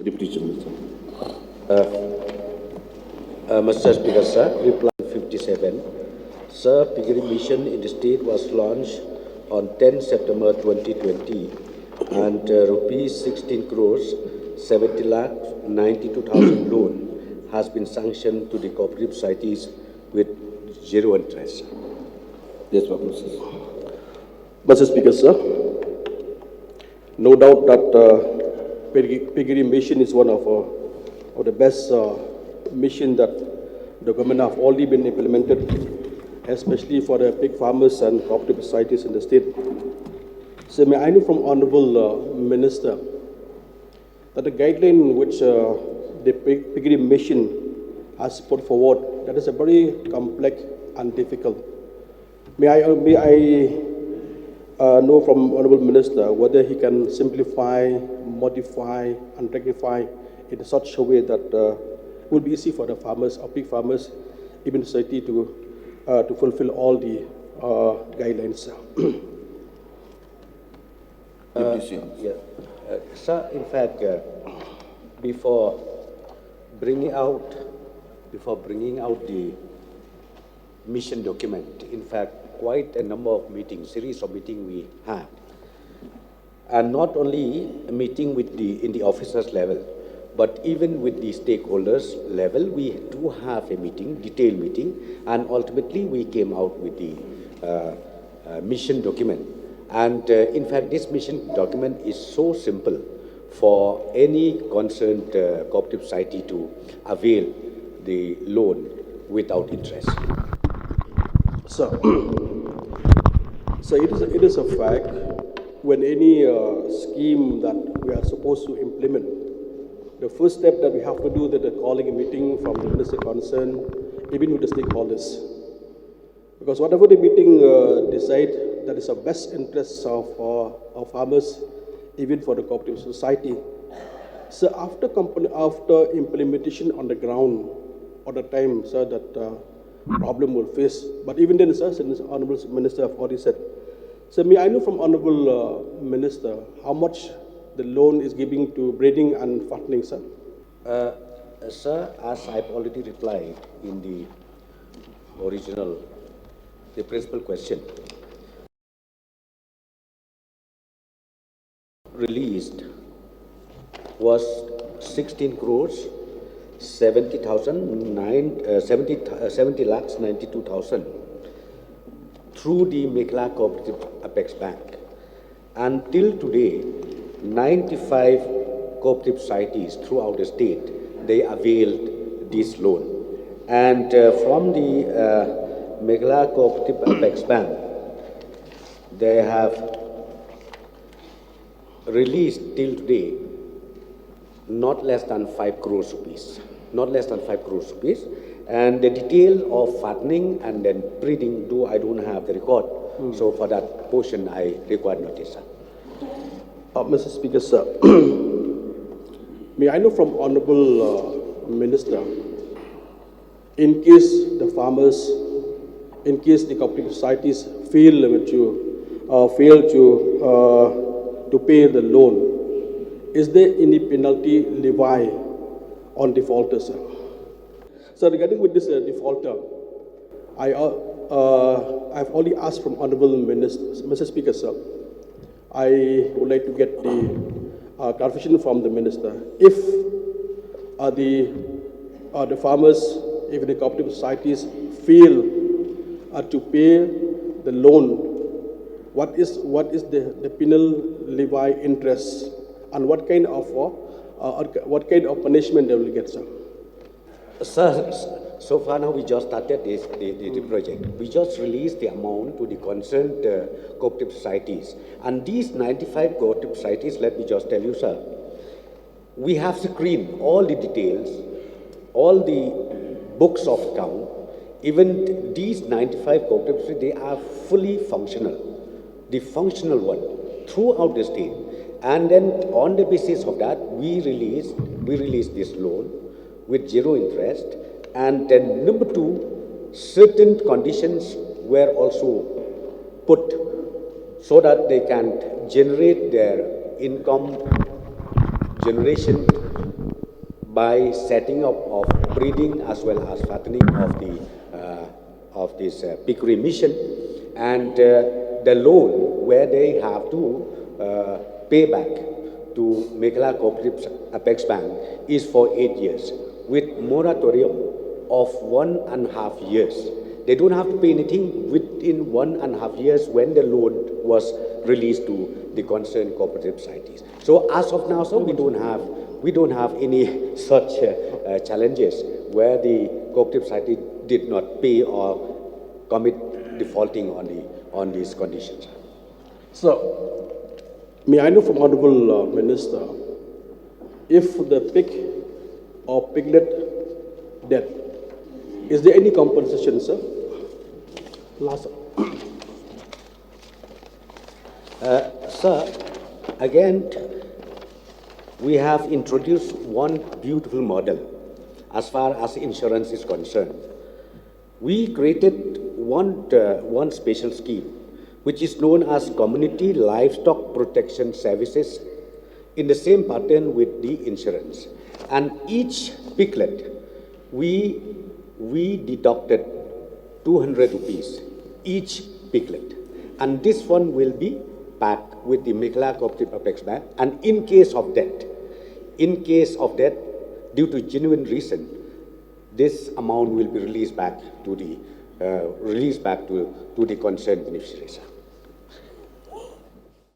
Deputy Chief Minister. Mr. Speaker, sir, reply 57. Sir, Piggery Mission in the state was launched on 10 September 2020 and rupees 16 crores 70 lakh 92,000 loan has been sanctioned to the cooperative societies with zero interest. Yes, Babu, sir. Mr. Speaker, sir, no doubt that Piggery Mission is one of the best mission that the government have already been implemented, especially for the pig farmers and cooperative societies in the state. So may I know from Honorable Minister that the guideline which the Piggery Mission has put forward, that is a very complex and difficult. May I know from Honorable Minister whether he can simplify, modify, and rectify in such a way that will be easy for the farmers or pig farmers, even society to fulfill all the guidelines. Sir, in fact, before bringing out the mission document, in fact, quite a number of meetings, series of meetings we had, and not only a meeting with in the officers level, but even with the stakeholders level, we do have a meeting, detailed meeting, and ultimately we came out with the mission document. And in fact, this mission document is so simple for any concerned cooperative society to avail the loan without interest. So it is a fact when any scheme that we are supposed to implement, the first step that we have to do is calling a meeting from the minister concerned, even with the stakeholders. Because whatever the meeting decide, that is the best interests of farmers, even for the cooperative society. So after implementation on the ground, all the time, sir, that problem will face. But even then, sir, since Honorable Minister have already said. So may I know from Honorable Minister how much the loan is giving to breeding and fattening, sir? Sir, as I've already replied in the principal question, released was 16 crores 70 lakhs 92,000 through the Meghla Cooperative Apex Bank. Until today, 95 cooperative societies throughout the state, they availed this loan. And from the Meghla Cooperative Apex Bank, they have released till today not less than 5 crores rupees. Not less than 5 crores rupees. And the detail of fattening and then breeding, I don't have the record. So for that portion, I require notice, sir. Mr. Speaker, sir, may I know from Honorable Minister, in case the farmers, in case the cooperative societies fail to pay the loan, is there any penalty levied on defaulters, sir? So regarding with this defaulter, I've already asked from Honorable Minister, Mr. Speaker, sir. I would like to get the clarification from the Minister. If the farmers, if the cooperative societies fail to pay the loan, what is the penal levy interest, and what kind of punishment they will get, sir? Sir, so far now we just started the project. We just released the amount to the concerned cooperative societies. And these 95 cooperative societies, let me just tell you, sir, we have screened all the details, all the books of account. Even these 95 cooperative societies, they are fully functional, the functional one, throughout the state. And then on the basis of that, we released this loan with zero interest. And then number two, certain conditions were also put so that they can generate their income generation by setting up of breeding as well as fattening of this piggery mission, and the loan where they have to pay back to Meghalaya Cooperative Apex Bank is for 8 years with moratorium of 1.5 years. They don't have to pay anything within 1.5 years when the loan was released to the concerned cooperative societies. So as of now, so we don't have any such challenges where the cooperative society did not pay or commit defaulting on these conditions. So, may I know from Honorable Minister, if the pig or piglet dead, is there any compensation, sir? Last. Sir, again, we have introduced one beautiful model as far as insurance is concerned. We created one special scheme, which is known as Community Livestock Protection Services, in the same pattern with the insurance. And each piglet, we deducted 200 rupees each piglet. And this one will be backed with the Meghalaya Cooperative Apex Bank. And in case of death, due to genuine reason, this amount will be released back to the concerned beneficiaries.